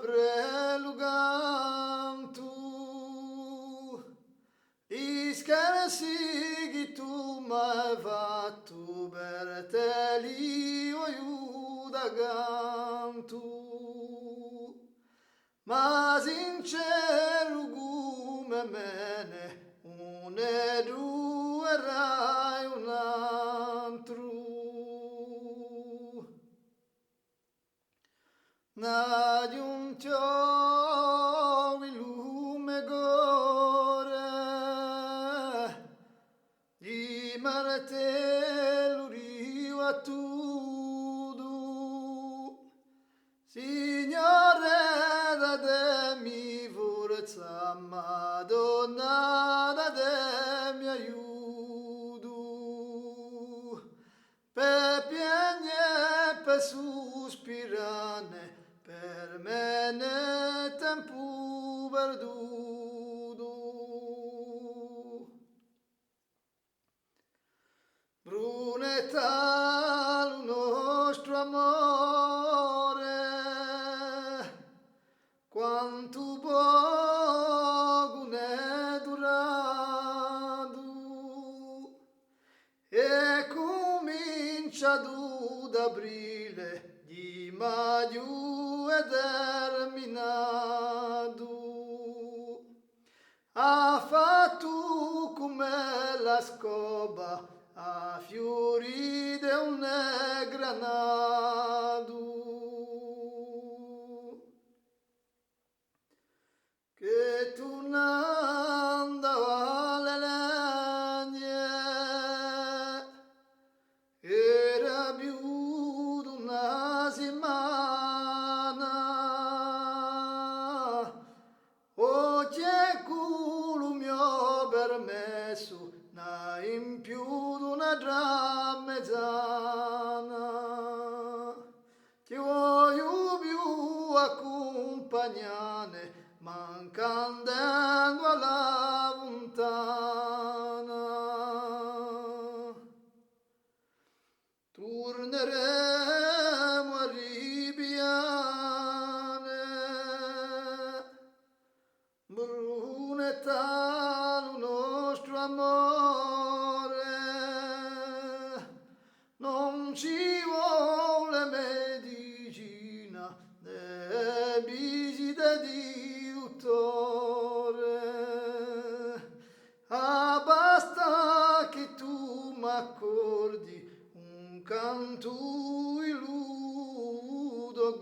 brelugantu iskeresi tu mai fatto berteli o iudagantu ma sincero come mene une due rai un altro na giunto il lume gore di martello riva tudo Signore da te mi forza Madonna da te mi aiuto per piagne per sospirare per me ne tempo perduto Brunetta il nostro amore quanto poco ne durato e comincia ad aprile di maggio è terminato ha fatto come la scopa a fiori di un granado che tu andava alle legne era più di una settimana o c'è culo mio permesso na in più di una dramezzana ti voglio più accompagnare mancando alla lontana torneremo a Ribiane Brunetta il nostro amore non ci vuole medicina né visita di dottore ah basta che tu m'accordi un canto illudo